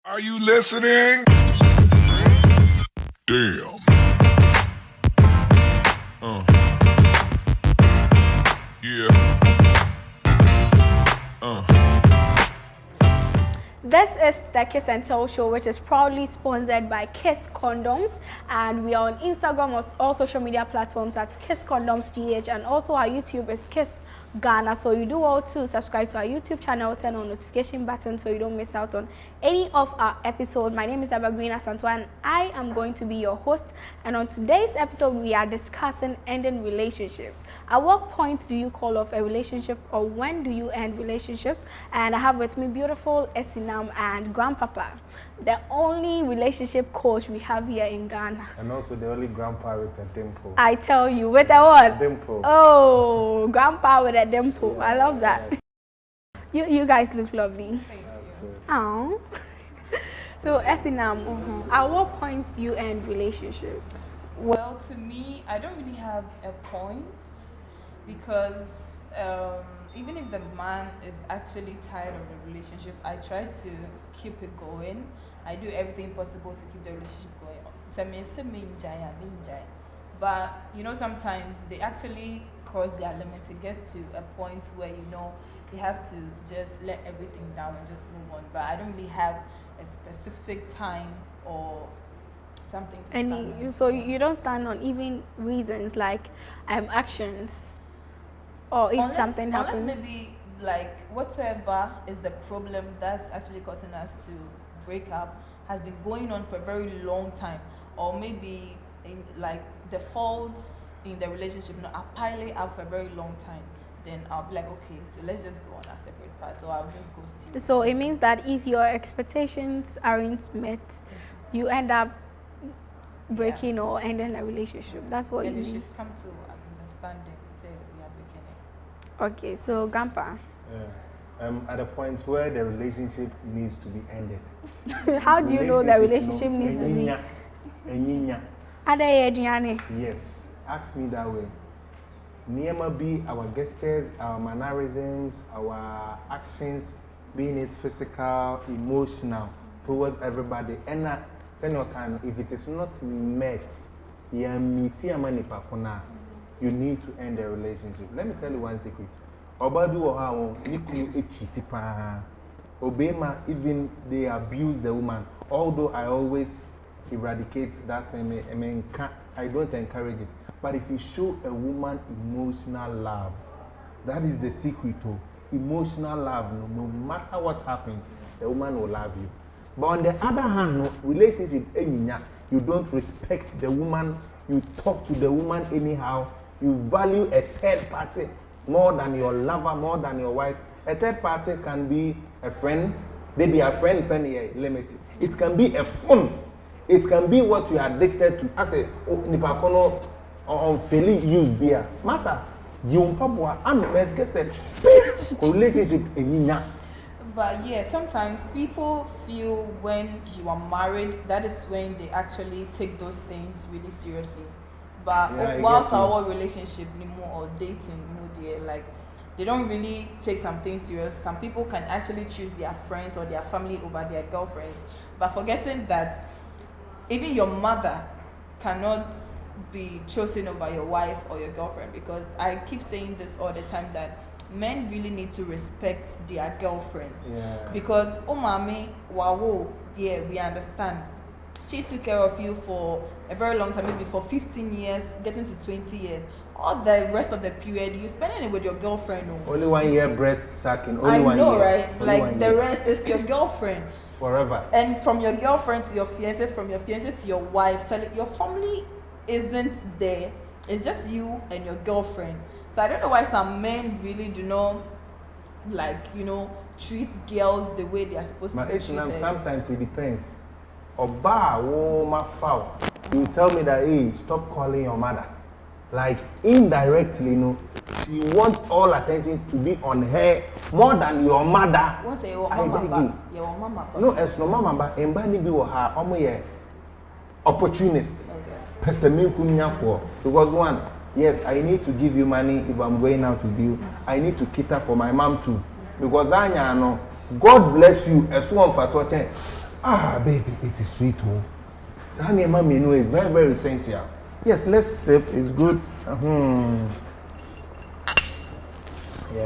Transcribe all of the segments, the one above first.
Are you listening? Damn. Yeah. This is the Kiss and Tell Show, which is proudly sponsored by Kiss Condoms, and we are on Instagram or all social media platforms at Kiss Condoms GH, and also our YouTube is Kiss Ghana. So you do all to subscribe to our YouTube channel, turn on notification button so you don't miss out on any of our episodes. My name is Evergreen Asantua and I am going to be your host, and on today's episode we are discussing ending relationships. At what point do you call off a relationship, or when do you end relationships? And I have with me beautiful Esinam and Grandpapa, the only relationship coach we have here in Ghana. And also the only grandpa with a dimple. I tell you, with a what? Dimple. Oh, grandpa with a dimple. Yeah, I love that. You guys look lovely. Oh. So Esinam, at what points do you end relationship? Well, to me, I don't really have a point, because even if the man is actually tired of the relationship, I try to keep it going. I do everything possible to keep the relationship going. But you know, sometimes they actually cross their limit. It gets to a point where you have to just let everything down and just move on. But I don't really have a specific time or something to stand on. So you don't stand on even reasons like actions, or if something happens. Unless maybe like whatever is the problem that's actually causing us to break up has been going on for a very long time, or maybe in like the faults in the relationship are piling up for a very long time, then I'll be like, okay, so let's just go on our separate paths, or I'll just ghost you. So it means that if your expectations aren't met, you end up breaking or ending a relationship. That's what you mean. They should come to understanding, say we are breaking it. Okay, so Grandpa. At a point where the relationship needs to be ended. How do you know the relationship needs to be? Yes, ask me that way. Niyama be our gestures, our mannerisms, our actions, being it physical, emotional, towards everybody. And if it is not met, you need to end the relationship. Let me tell you one secret. Obadu or Obema, even they abuse the woman. Although I always eradicate that thing, I don't encourage it. But if you show a woman emotional love, that is the secret to emotional love. No matter what happens, the woman will love you. But on the other hand, no, relationship, you don't respect the woman, you talk to the woman anyhow, you value a third party more than your lover, more than your wife. A third party can be a friend, maybe a friend penny limited. It can be a phone. It can be what you are addicted to. I say, nipakono on fairly used beer. Masa, you pabwa and said relationship eninya. But yeah, sometimes people feel when you are married, that is when they actually take those things really seriously. But whilst our relationship or dating, like they don't really take something serious. Some people can actually choose their friends or their family over their girlfriends, but forgetting that even your mother cannot be chosen over your wife or your girlfriend. Because I keep saying this all the time, that men really need to respect their girlfriends. Because mommy, wow, yeah, we understand. She took care of you for a very long time, maybe for 15 years, getting to 20 years. All the rest of the period, you spending it with your girlfriend. No? Only 1 year breast sucking. Only I one know, year. right? Only like the rest is your girlfriend. Forever. And from your girlfriend to your fiancé, from your fiancé to your wife, your family isn't there. It's just you and your girlfriend. So I don't know why some men really do not, treat girls the way they are supposed to be treated. Sometimes it depends. Oba woman foul. You tell me that, hey, stop calling your mother. Like indirectly, she wants all attention to be on her more than your mother. I beg you. No, it's no mama, but embody be her opportunist. Okay. Because one, yes, I need to give you money if I'm going out with you. I need to cater for my mom too. Because I know God bless you as one for such Ah, baby, it is sweet. Oh, Sani Mami know is very, very essential. Yes, let's sip. It's good. Yeah.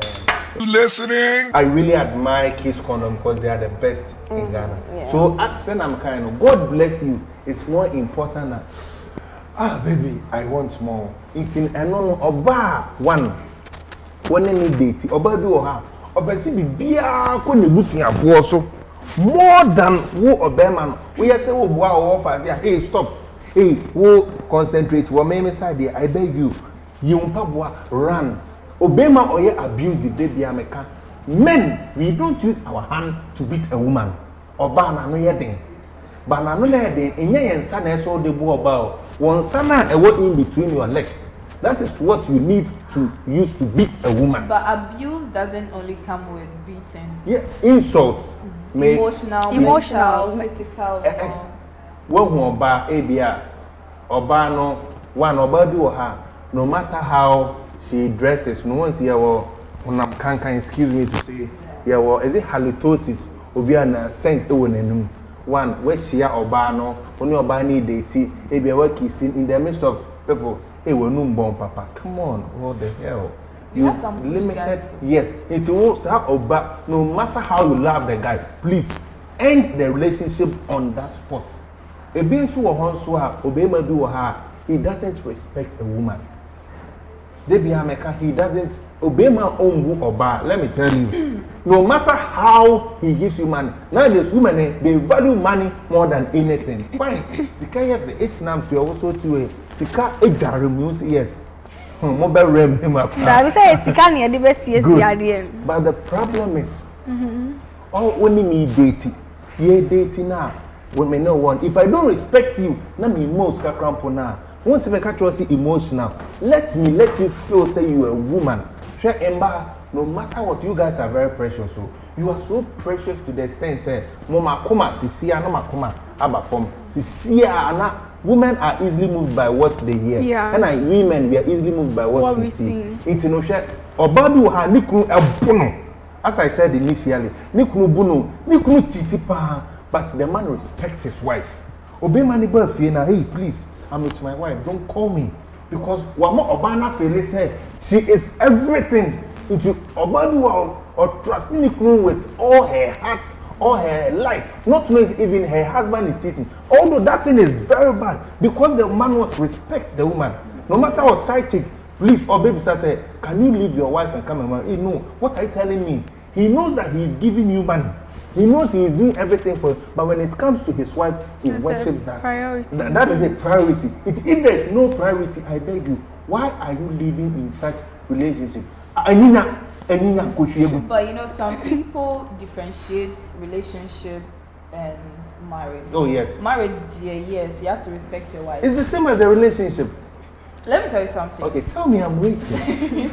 You listening? I really admire Kiss Condom because they are the best in Ghana. Yeah. So as I'm kind of God bless you. It's more important than baby, I want more. It's in oba one. When any date, oba do ha. Oba si bibia ko nebusuafo so. More than who obema. We say wo boa wo fa say hey stop. Hey, wo concentrate wo me side there. I beg you. You boa run. Obema oye abusive dey bia meka. Men, we don't use our hand to beat a woman. Oba na no ye den. But na no na ye den, enye yensa na so de bo oba o. One sana ewo in between your legs. That is what you need to use to beat a woman. But abuse doesn't only come with beating. Yeah, insults. Emotional, physical. When oba ebia oba no one oba do her, no matter how she dresses, no one see her unam can't excuse me to say, yeah, well, is it halitosis? Obi ana sent ewenenum. One where she oba no, only oba need date, ebia work kissing in the midst of people. Hey, we're no born, Papa. Come on, what the hell? You have some limited. Yes, it will oba. No matter how you love the guy, please end the relationship on that spot. A being so obey do her. He doesn't respect a woman. He doesn't obey my own oba. Let me tell you, no matter how he gives you money, now there's women they value money more than anything. Fine, Sikaya it's now to also to Sika yes. Mobile rem him up. I will say Sika near the best yes. But the problem is, all women need dating. You're dating now. Women know one. If I don't respect you, let me most cramp now. Once if I catch you emotional, let you feel say you are a woman. Share Emba, no matter what, you guys are very precious. So you are so precious to the extent say, Mama Kuma, Sisia, no Makuma, Abba form. Sisia, Anna. Women are easily moved by what they hear. Yeah. And women, we are easily moved by what we see. It's no share. Obadu ha nikunu ebuno. As I said initially, nikunu buno, nikunu titipa. But the man respects his wife. Obey mani birthday na, hey, please, I'm with my wife. Don't call me. Because wama obana fele say she is everything into Obadu or trusting nikunu with all her heart. Or her life, not knowing even her husband is cheating. Although that thing is very bad, because the man wants to respect the woman. No matter what side chick, please, or baby say, can you leave your wife and come and marry? Hey, no, what are you telling me? He knows that he is giving you money. He knows he is doing everything for you. But when it comes to his wife, he worships that. Priority. That is a priority. If there is no priority, I beg you, why are you living in such relationship? But you know, some people differentiate relationship and marriage. Oh yes. Marriage, yes, you have to respect your wife. It's the same as a relationship. Let me tell you something. Okay, tell me, I'm waiting.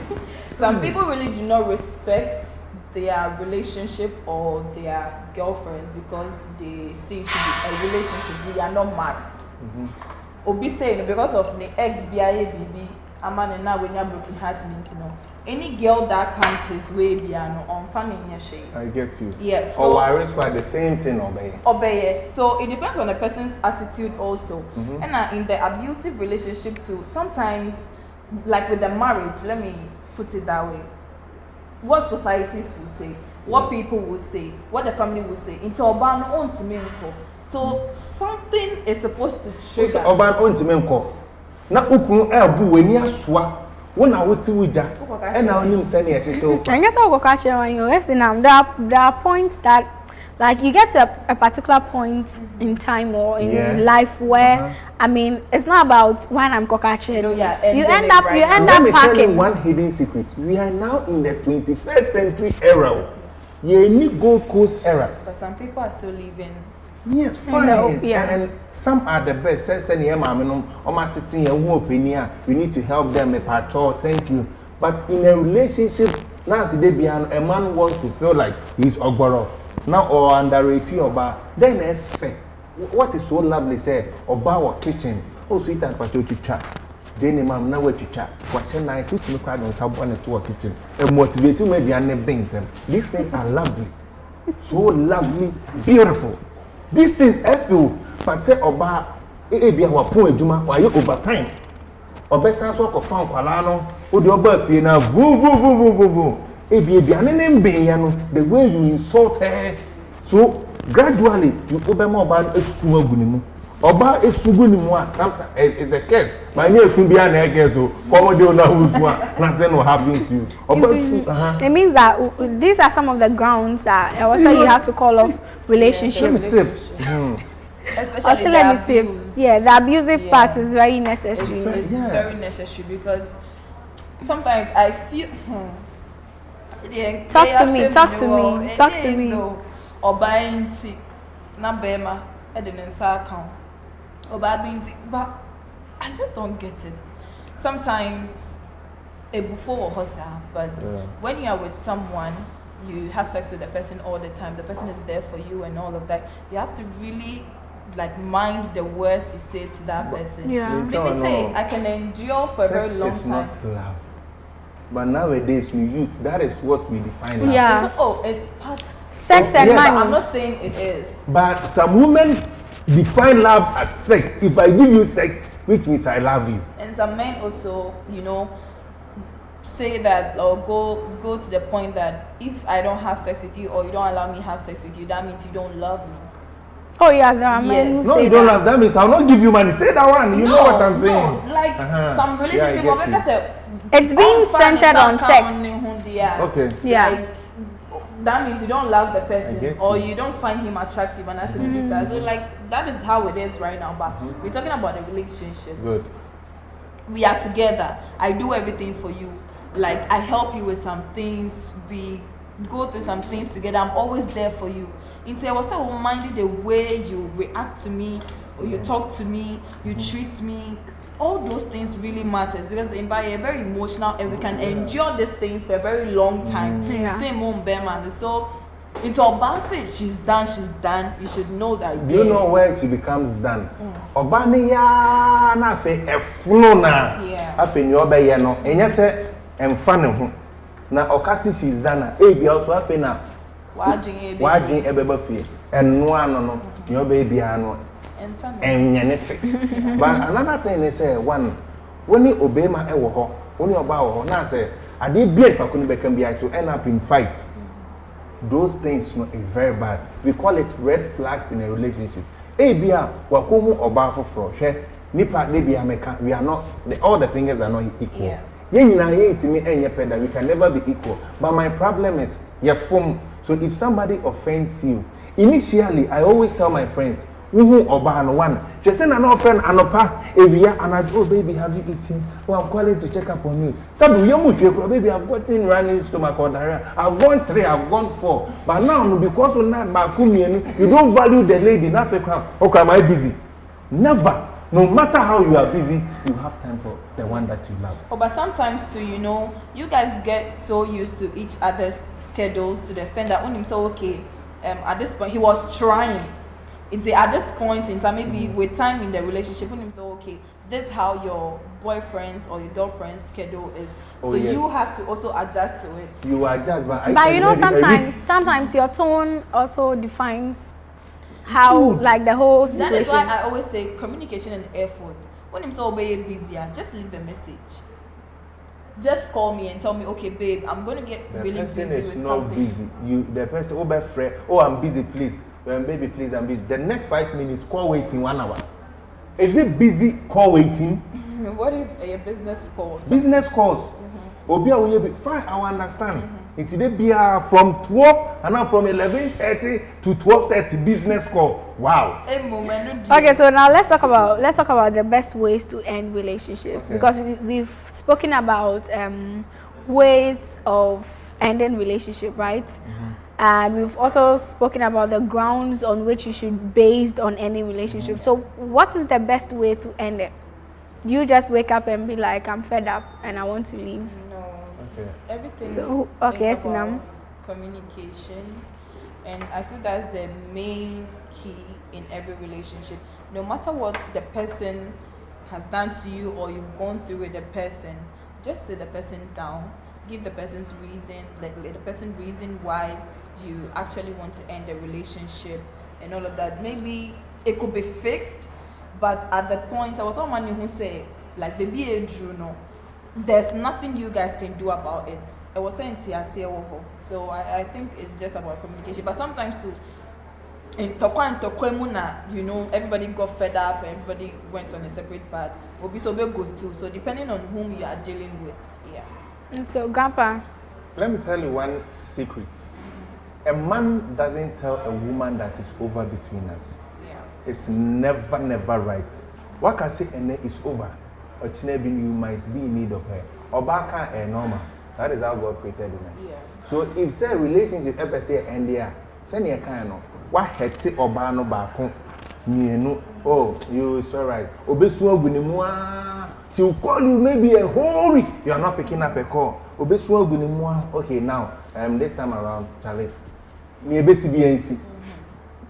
Some people really do not respect their relationship or their girlfriends because they see it to be a relationship. They are not married. Obi saying because of the ex-BIA baby, a man and now when you're broken heart into no. Any girl that comes his way, on fanning your shade. I get you. Yes. So, I why the same thing obey. Obey. So it depends on the person's attitude also. And in the abusive relationship too, sometimes, like with the marriage, let me put it that way. What societies will say, what people will say, what the family will say. Into Oban own to so something is supposed to trigger. Oban own to na ukunu elbu weni aswa. When I would see and I only send it so. I guess I'll go catch you on your list. Now there are points that, like, you get to a particular point in time or in life where I mean, it's not about when I'm catching. You end up packing. Tell you one hidden secret. We are now in the 21st century era. You need Gold Coast era. But some people are still living. Yes, fine. And some are the best. You need to help them a patrol. Thank you. But in a relationship, now a man wants to feel like he's ogboro. Now or underrated oba. Then what is so lovely say oba or kitchen. Oh sweet and patrol to chat. Jenny ma'am now where to chat. What's nice to me crowd on someone to a kitchen. And motivate you maybe and bring them. These things are lovely. So lovely, beautiful. These things I feel, but say oba be a wapon ejuma why overtime. Obesan so ko fan kwala no, wo de oba fie na vu. Ebi anene mbe ya no, the way you insult her. So gradually you obema oba esu agunimu. Oba esugunimu a is a curse. My name is Sumbia na again so come dey na who's nothing will happen to you. Oba it means that these are some of the grounds that also you have to call off relationships. Especially Let me say, yeah, the abusive part is very necessary. It's very necessary because sometimes I feel. Talk to me. Or buying tea, na bema, I didn't account. Or buying tea, but I just don't get it. Sometimes a before or but when you are with someone, you have sex with the person all the time. The person is there for you and all of that. You have to really like mind the words you say to that person. Yeah. Maybe say I can endure for a very long time. Not love. But nowadays, we youth, that is what we define love. Yeah. It's part. Sex and money. I'm not saying it is. But some women define love as sex. If I give you sex, which means I love you. And some men also, say that or go to the point that if I don't have sex with you or you don't allow me to have sex with you, that means you don't love me. Oh yeah, there are men who no, say you don't love. That means I'll not give you money. Say that one. You know what I'm saying. No, like some relationship. It's being centered on sex. Okay. Yeah. Like, that means you don't love the person or you don't find him attractive and that's so like that is how it is right now. But we're talking about the relationship. Good. We are together. I do everything for you. Like I help you with some things. We go through some things together. I'm always there for you. I was so minded the way you react to me or you talk to me, you treat me. All those things really matters because in Bali are very emotional and we can endure these things for a very long time. Same mom Beman. So into Obasi, she's done. You should know that. Do you know where she becomes done? Obani ya na fe efuno na. Afe ni obe ye no. Enya se emfa ne ho. Na okasi she's done. Ebi also afe na wajin ebeba fie. Enu ano no. Ni obe bia no. But another thing is one when you obey my ewo when you oba now say I did beard can be to end up in fights. Those things is very bad. We call it red flags in a relationship. Bia wakumu oba for nipa meka we are not all the fingers are not equal. To me that we can never be equal. But my problem is so if somebody offends you, initially I always tell my friends Oba no one. Just send an friend anopa area and I oh baby have you eaten? Oh I'm calling to check up on you. Some baby I've gotten running stomach or diarrhea. I've gone 3, I've gone 4. But now because of that you don't value the lady. Not okay, am I busy? Never. No matter how you are busy, you have time for the one that you love. Oh, but sometimes too, you guys get so used to each other's schedules to the extent that when him so okay, at this point he was trying. It's at this point in time, maybe with time in the relationship, when him so okay, this is how your boyfriend's or your girlfriend's schedule is. So you have to also adjust to it. You adjust, but sometimes your tone also defines how like the whole situation. That is why I always say communication and effort. When I'm so busy, just leave the message. Just call me and tell me, okay, babe, I'm gonna get really busy with something. The person is not busy. The person, I'm busy, please. Baby, please, I'm busy. The next 5 minutes, call waiting 1 hour. Is it busy call waiting? What if a business calls? Business calls. Fine, I understand. It's the from 12 and now from 11:30 to 12:30 business call. Wow. Okay, so now let's talk about the best ways to end relationships because we've spoken about ways of ending relationship, right? And we've also spoken about the grounds on which you should based on any relationship. So what is the best way to end it? Do you just wake up and be like, I'm fed up and I want to leave? No. Okay. Everything so, is about communication. And I feel that's the main key in every relationship. No matter what the person has done to you or you've gone through with the person, just sit the person down. Give the person's reason, let the person reason why you actually want to end the relationship. and all of that. Maybe it could be fixed, but at the point, there was someone who said, like, baby, no, there's nothing you guys can do about it. I was saying so I think it's just about communication. But sometimes too, in Tokwemuna, you know, everybody got fed up, everybody went on a separate path. Obisobe goes too. So depending on whom you are dealing with, yeah. And so, Grandpa, let me tell you one secret. A man doesn't tell a woman that it's over between us. Yeah. It's never right. What can say and it's over? Or you might be in need of her. Or back and normal. That is how God created women. Yeah. So if say relationship ever say end there, send your kind of what heti or bano back no, oh, you it's alright. Obesu ogunimua. She will call you maybe a whole week. You are not picking up a call. Obesu ogunimua. Okay, now this time around, Charlie. Me besi BNC.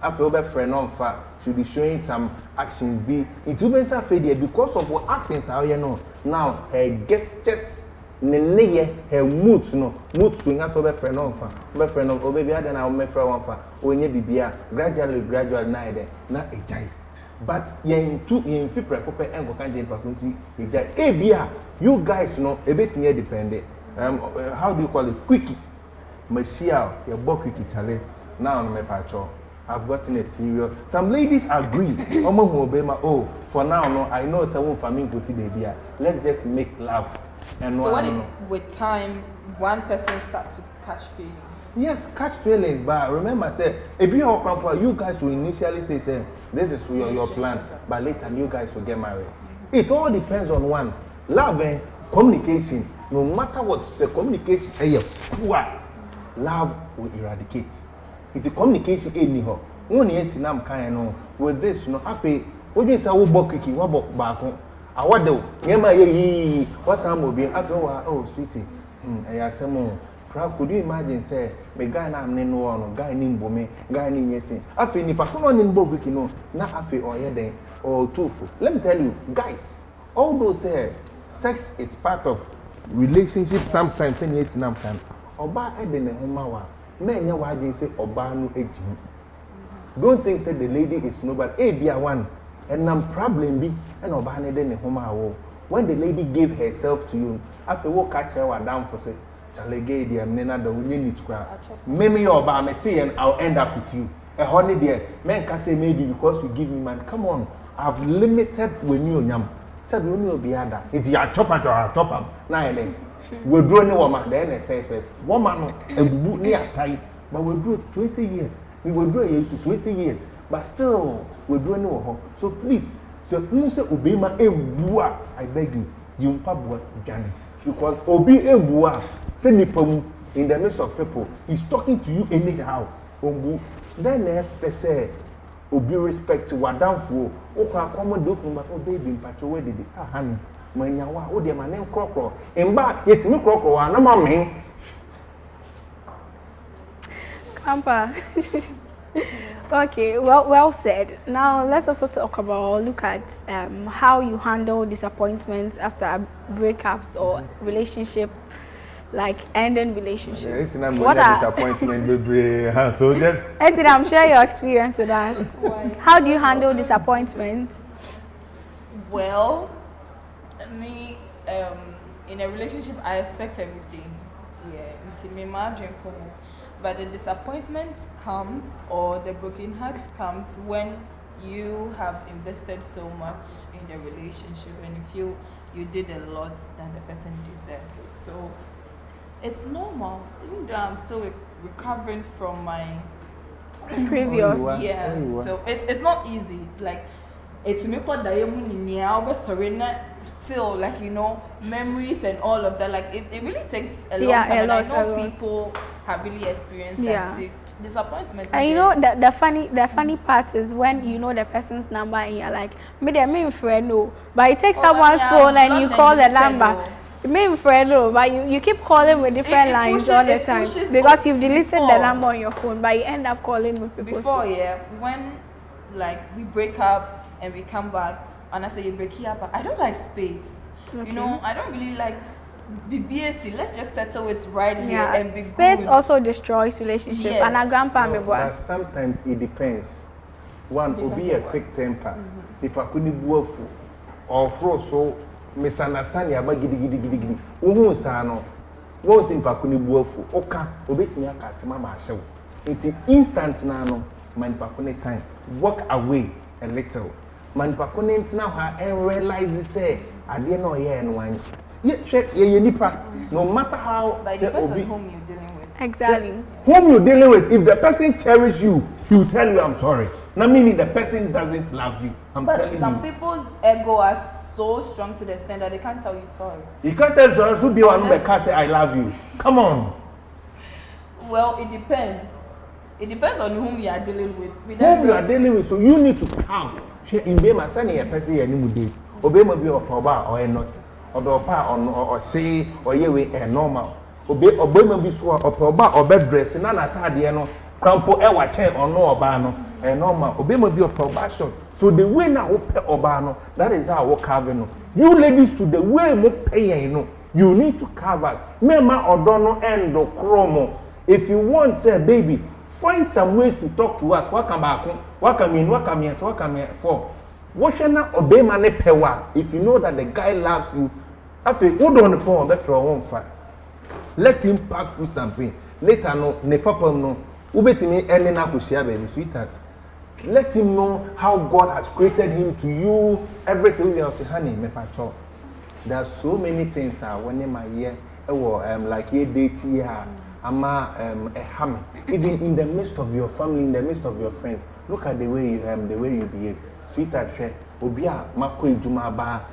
After over friend on fa, should be showing some actions be it will be failure because of what actions are you know. Now her gestures her mood swing after over friend on fa. Over friend on baby I then I'll make friend on fa. Onye bibia gradually na there na a child. But yen fi prekope engo kanje pakunti ejai. Ebia you guys know a bit me dependent. How do you call it? Quickie. Machia, your book quickie chale. Now no me pacho. I've gotten a serious. Some ladies agree. Oh, for now, no, I know someone for me go see baby. Let's just make love. And so what if with time one person starts to catch feelings? Yes, catch feelings, but remember, say, if you guys will initially say, this is your plan, but later you guys will get married. It all depends on one. Love and communication. No matter what, say communication, love will eradicate. It's a communication anyhow. One yes in am kind no with this no afi oje say wo bokiki wo bok baako awade nyema ye what's am obi afi oh sweetie ayasemo proud could you imagine say me guy na am ne no no guy ni mbome guy ni nyesi afi ni pakono ni bokiki no na afi oye den or tufu. Let me tell you guys, although say sex is part of relationship sometimes and yes in am kan oba e de ne homa wa men ya wa say oba no ejimi. Don't think say the lady is nobody. Be a one and nam problem be and oba ne de ne homa wo. When the lady gave herself to you, after wo catch her down for say chale gay dia nena da wonye ni tukwa. Meme your oba meti and I'll end up with you. A honey there men can say maybe because you give me man. Come on, I've limited when you nyam. Said when you be other. It's your top at or top up. Now then. We draw any woman, then say first. Woman, a boo near tight, but we'll do it 20 years. We will do it 20 years, but still, we'll do any one. So please, so Musa Obima Mbua, I beg you, you pabua Johnny. Because Obi Mbua, send me in the midst of people, he's talking to you anyhow. Ombu, then if say, Obi respect to what down for, oh, come do from my baby in Pacho, where did it? Ah, honey. Manyawa o de manen krokro emba yetimi krokro wa na mame Grandpa. Okay, well said. Now let's also talk about or look at how you handle disappointments after breakups or relationship, like ending relationships. What are disappointment baby? So just I'm sure your experience with that. How do you handle disappointment? Well, me in a relationship I expect everything. Yeah, but the disappointment comes or the broken heart comes when you have invested so much in the relationship and you feel you did a lot than the person deserves it. So it's normal, even though I'm still recovering from my previous. So it's not easy. Like it's me called still, like, you know, memories and all of that. Like it really takes a long time. And I know people have really experienced that disappointment. And you know the funny part is when you know the person's number and you're like, maybe I'm friend no, but it takes someone's phone and you call the number. Maybe friend no, but you keep calling with different lines all the time because you've deleted the number on your phone, but you end up calling with people. Before, when like we break up and we come back and I say you break up, I don't like space. Okay. You know, I don't really like BBAC. Let's just settle it right here and be space good. Also destroys relationship. And a grandpa but sometimes it depends. One will be a quick temper. People couldn't be or so misunderstand ya ba gidi. Uhu sano. Wo simpa kuni buofu. Oka obetimi aka sema ma ahyew. It's instant na no man pa kuni time. Walk away a little. Man pa kuni ntina ha and realize say ade na oye no wan. Ye nipa no matter how but it depends on whom you're dealing with. Exactly. Whom you're dealing with, if the person cherishes you, he will tell you I'm sorry. Not meaning the person doesn't love you. But some people's ego are so strong to the extent that they can't tell you sorry. You can't tell sorry, so be one because say I love you. Come on. Well, it depends. It depends on whom you are dealing with. Whom you are dealing with, so you need to calm. In be my son, a person you need to date. Obey me be a proba or not. Or the pa or say or ye way a normal. Obey me be so or proba or bed dress. And I thought no. Crampo ewa chair or no obano. And normal. Obey me be a probation. So the way now pay obano, that is how we carve no. You ladies to the way mo pay no. You need to carve out. Mema odono endo chromo. If you want say baby, find some ways to talk to us. What come back? What come in? What come here? So what come here for? What shall not obey mane pewa? If you know that the guy loves you, after who don't know that for one fight. Let him pass through something. Later no, ne papa no. Ubetimi ene na kushia baby, sweetheart. Let him know how God has created him to you. Everything you have to honey, me pacho. There are so many things when in my year, like ye date here, ama a hammer. Even in the midst of your family, in the midst of your friends, look at the way you behave. Sweetheart, obia mako ejuma ba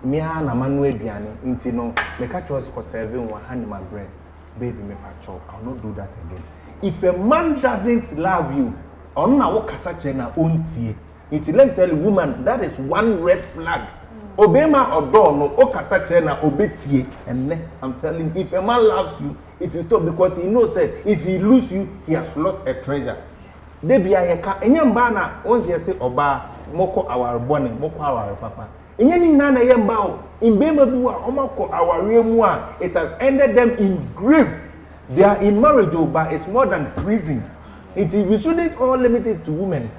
mia na manu aduane nti no me catch us for serving one hand my bread. Baby me pacho, I'll not do that again. If a man doesn't love you, on na wo kasa che na ontie. Let me tell you, woman, that is one red flag. Obema odo no o kasa che na obetie. And I'm telling you, if a man loves you, if you talk, because he knows that if he lose you, he has lost a treasure. Debi ayeka enyamba na once you say oba moko our born moko our papa. Enyani na na yemba o imbema bi wa omako our mu a, it has ended them in grief. They are in marriage, but it's more than prison. We shouldn't all limit it to women.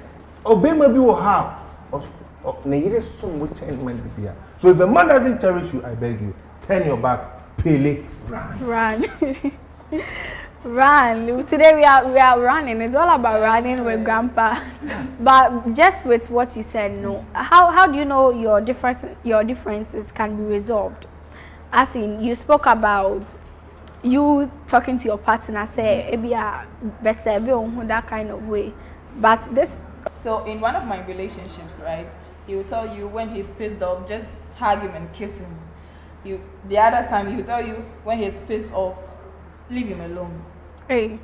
Obema bi wo ha. So if a man doesn't cherish you, I beg you, turn your back, pele, run. Run. Today we are running. It's all about running with Grandpa. But just with what you said, no. How do you know your differences can be resolved? As in, you spoke about you talking to your partner, say, that kind of way. But this. So in one of my relationships, right, he will tell you when he's pissed off, just hug him and kiss him. The other time he will tell you when he's pissed off, leave him alone. Hey.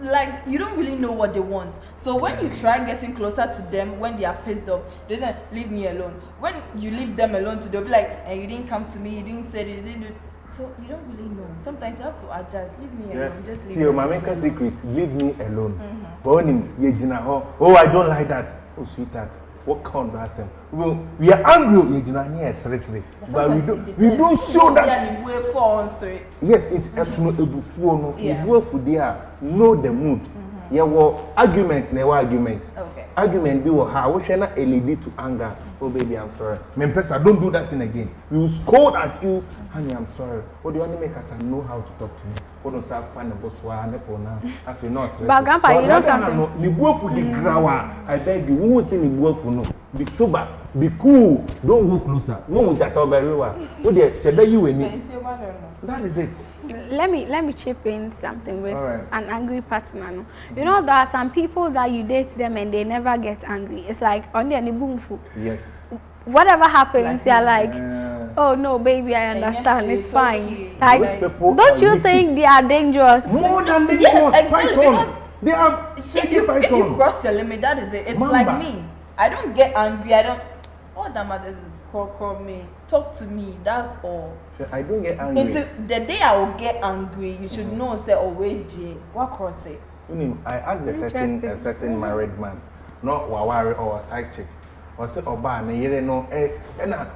Like, you don't really know what they want. So when you try getting closer to them when they are pissed off, they say, leave me alone. When you leave them alone, they'll be like, and you didn't come to me, you didn't say this, you didn't do. So you don't really know. Sometimes you have to adjust. Leave me alone. Just leave me alone. My main secret, leave me alone. Oh, I don't like that. Oh, sweetheart, what count does him? We are angry, but we don't show that. Yes, it's as no ebufuno. We go for there, know the mood. Yeah, well, argument, never argument. Okay. Argument be how we shall lead to anger. Oh baby, I'm sorry. Mempesa, don't do that thing again. We will scold at you, honey, I'm sorry. What do you want to make us know how to talk to me? What don't say find a boss I feel not. But Grandpa, you know something. The boy the grawa. I beg you, we won't see the boy be sober, be cool, don't go closer. No one chat over everywhere. What they said you and me. That is it. Let me chip in something with an angry partner. No? You know, there are some people that you date them and they never get angry. It's like on the boom food. Yes. Whatever happens, you're like, oh no, baby, I understand. It's fine. Like, don't you think they are dangerous? More than dangerous. Yeah, exactly. They are if you cross your limit, that is it. It's like me. I don't get angry. All that matters is call me, talk to me. That's all. I don't get angry. Until the day I will get angry, you should know. Say, oh wait, what cross it? I asked a certain married man, not wawari or a side chick, or say oba na yere no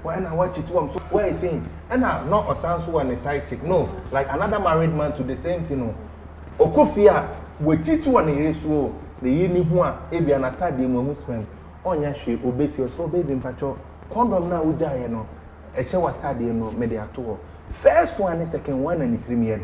why na watch it one so why is saying not a sansu and a side chick, no, like another married man to the same thing. No, okofia we chitu and yere so the yini hu a ebi anata de mo husband. onya hwe obesi o baby mpacho condom na uja ye no e hye watade no me de ato first one and second one and 3 years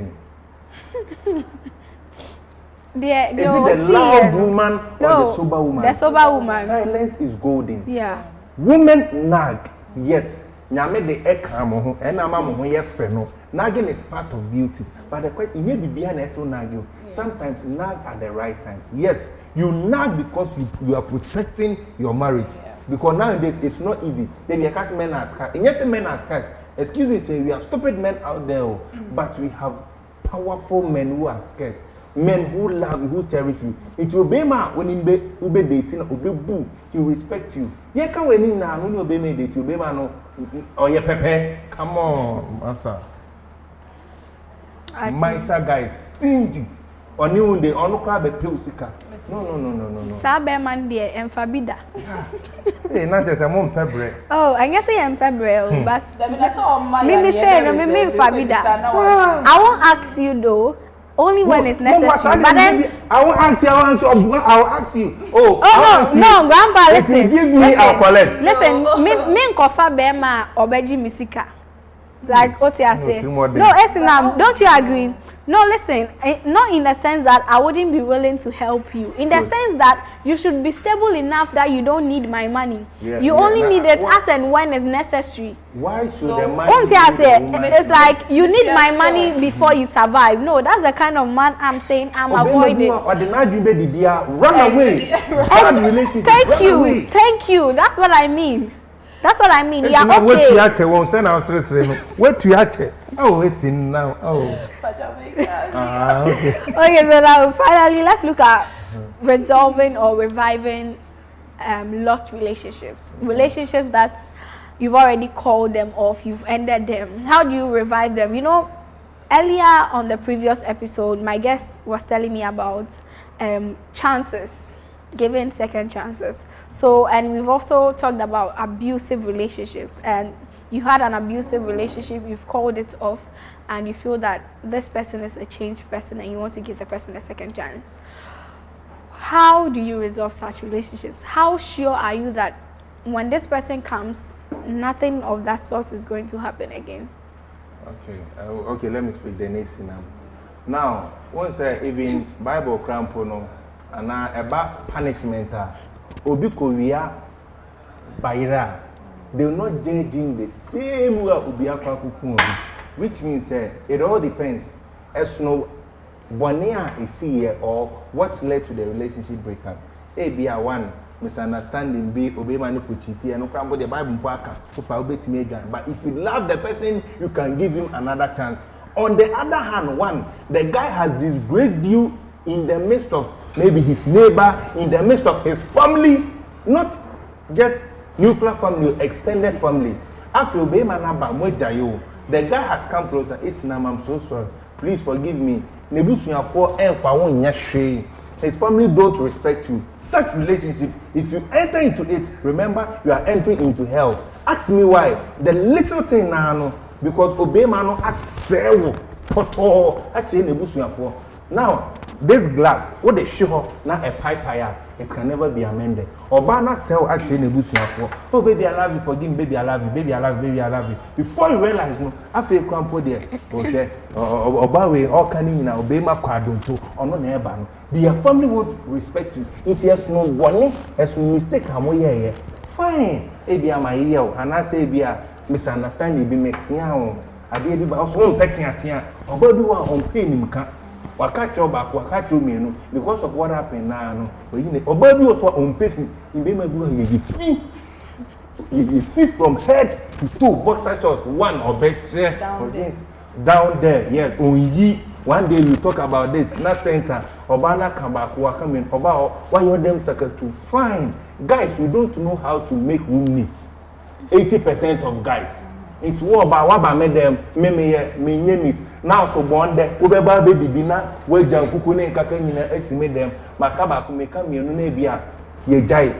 Is it the loud woman or the sober woman? The sober woman. Silence is golden. Yeah. Women nag, yes. Nyame de eka mo ho, ena ma mo ho ye fe no. Nagging is part of beauty. But the question, you be behind us nag you. Sometimes nag at the right time. Yes, you nag because you are protecting your marriage. Yeah. Because nowadays it's not easy. They be cast men as cats. And yes, men as cats. Excuse me, say we have stupid men out there, but we have powerful men who are scarce. Men who love you, who cherish you. It will be man when in be dating or be boo, he will respect you. Yeah, can we now when you be me date you be man or your pepe? Come on, master. My sir guys, stingy. On you they on crab a pilsika. No. Sabe man dear and Fabida. Hey, not just a mom pepper. Oh, I guess I am February, but Maybe say no, me Fabida. I won't ask you though. Only when it's necessary. But then I won't ask you. I'll ask you. Oh no, Grandpa, listen. If you give me, I'll collect. Listen, me kofa bema obeji misika. Like what you say. No, Esinam, don't you agree? No, listen, not in the sense that I wouldn't be willing to help you. In the sense that you should be stable enough that you don't need my money. You only need it as and when it's necessary. Why should the man? It's like you need my money before you survive. No, that's the kind of man I'm saying I'm avoiding. Run away. Thank you. That's what I mean. Yeah, okay. Wait to yache won't send our stress. Wait to yache. Oh, it's in now. Oh. Okay. Okay, so now finally, let's look at resolving or reviving lost relationships. Relationships that you've already called them off, you've ended them. How do you revive them? You know, earlier on the previous episode, my guest was telling me about chances. Giving second chances. So, and we've also talked about abusive relationships, and you had an abusive relationship, you've called it off, and you feel that this person is a changed person and you want to give the person a second chance. How do you resolve such relationships? How sure are you that when this person comes, nothing of that sort is going to happen again? Okay, let me speak the next thing now. Once even Bible crampono and about punishment, obi korea bayra, they will not judge in the same way obi akwakuku, which means it all depends as no bonea is here or what led to the relationship breakup. Be one misunderstanding, be obey mani kuchiti and okrambo the Bible mpaka kupa obeti meja. But if you love the person, you can give him another chance. On the other hand, one, the guy has disgraced you in the midst of maybe his neighbor, in the midst of his family, not just nuclear family, extended family. After obey manaba mojayo, the guy has come closer. I'm so sorry. Please forgive me. His family don't respect you. Such relationship, if you enter into it, remember you are entering into hell. Ask me why. The little thing now, because obey mano as sell poto actually nebusuya for. Now this glass, what they show now a pipe, it can never be amended. Obana sell actually nebusuya for. Oh baby, I love you. Forgive me, baby, I love you. Baby, I love you. Baby, I love you. Before you realize, no, after you come for there, okay, obawe all can in obey my quadunto or no neighbor. The family won't respect you. It has no one as mistake. I'm fine. Maybe I'm a year, and I say, be a misunderstanding. Be mixing out. I did also petting at here. Or baby, on pain him can. Wakati back, wakati me because of what happened now. Or baby also on pain. In be my boy, you free from head to toe. Boxer shorts, one or best share down there. Yes, on one day we talk about this. Not center. Obana come back, we are coming. Oba, why you them second to fine guys? We don't know how to make room neat. 80% of guys. It's what about made them me name it. Now so born there. Ubeba baby bina we jam kukune kaka nyina esime them. Makaba kumeka me no na bia ye jai.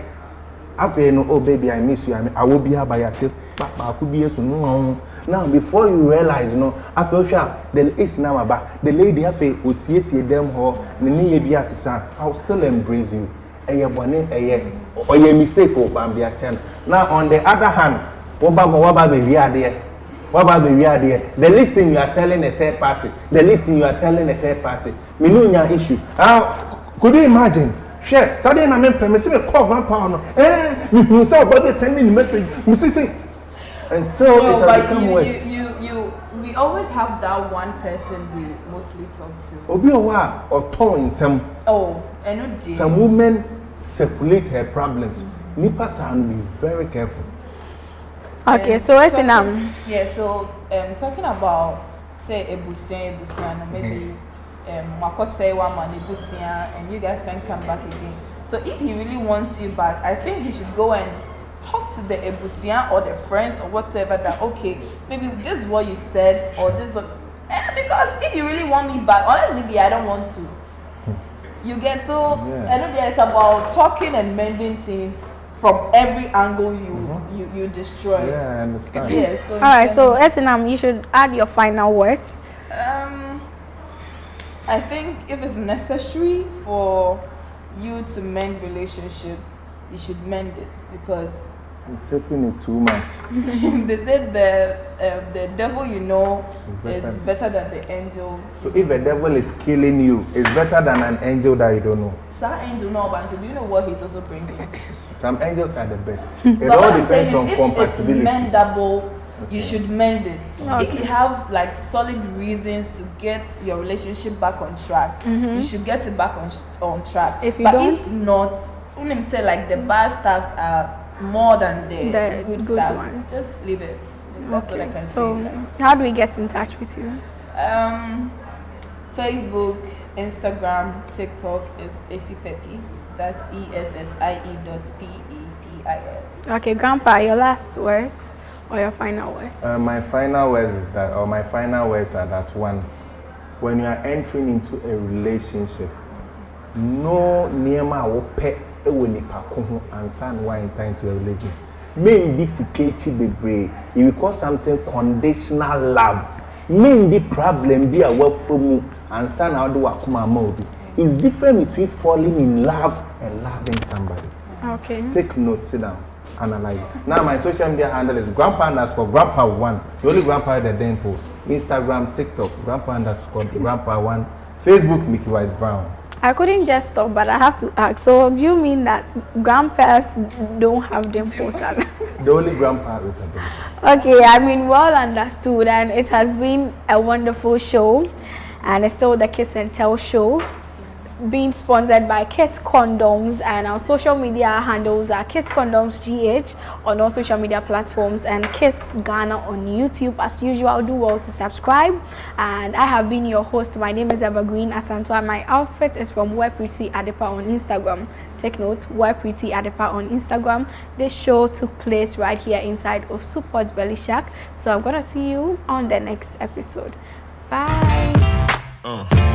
Afi no oh baby I miss you. I will be here by your tip. Papa could be so no. Now before you realize I feel sure the is now about the lady have a them or I will still embrace you. or a mistake or Bambia Chan. Now, on the other hand, what about the listing you are telling a third party, the listing you are telling a third party, Minunya issue. Could you imagine? Share, suddenly I mean, permissive call £1. Somebody sending message, and still no, it has become worse. We always have that one person we mostly talk to. Obi Owa or towing some. Oh, and some women circulate her problems. Nipa sound be very careful. Okay, so what's in Yeah, so talking about say ebusian, maybe say one man ebusian, and you guys can come back again. So if he really wants you back, I think he should go and talk to the ebusian or the friends or whatever that okay, maybe this is what you said or this is because if you really want me back, honestly, I don't want to. You get so I know it's about talking and mending things from every angle you destroy. Yeah, I understand. Yeah, so all right, so Esinam, you should add your final words. I think if it's necessary for you to mend relationship, you should mend it because I'm sipping it too much. they said the devil you know is better than the angel. So if a devil is killing you, it's better than an angel that you don't know. Some angel know about, so do you know what he's also bringing? Some angels are the best. It all depends on compatibility. If it's mendable, Okay. you should mend it. Okay. If you have like solid reasons to get your relationship back on track, you should get it back on track. If you but don't, if not, when them say like the bad stuffs are more than the good stuff, ones. just leave it. That's what I can so say. how do we get in touch with you? Facebook, Instagram, TikTok is ESSIPEPIS. That's ESSIE.PEPIS. Okay, Grandpa, your last words or your final words? My final words are that one, when you are entering into a relationship, no niema wo pe ewo nipa ko ho ansa no one enter into a relationship. Main be security bebre. It will cause something conditional love. Main the problem be a work from ansa na do akoma ma obi. It's different between falling in love and loving somebody. Okay. Take note, sit down, analyze. Now my social media handle is grandpa_grandpa1. The only grandpa the dimple. Instagram, TikTok, grandpa_grandpa1. Facebook, Mickey Wise Brown. I couldn't just stop, but I have to ask. So do you mean that grandpas don't have dimples? The only grandpa with a dimple. Okay, I mean, well understood, and it has been a wonderful show, and it's still the Kiss and Tell show. Being sponsored by Kiss Condoms, and our social media handles are Kiss Condoms GH on all social media platforms and Kiss Ghana on YouTube. As usual, do well to subscribe. And I have been your host. My name is Evergreen Asantwa. My outfit is from Wear Pretty Adepa on Instagram. Take note, Wear Pretty Adepa on Instagram. This show took place right here inside of Support's Belly Shack. So I'm gonna see you on the next episode. Bye.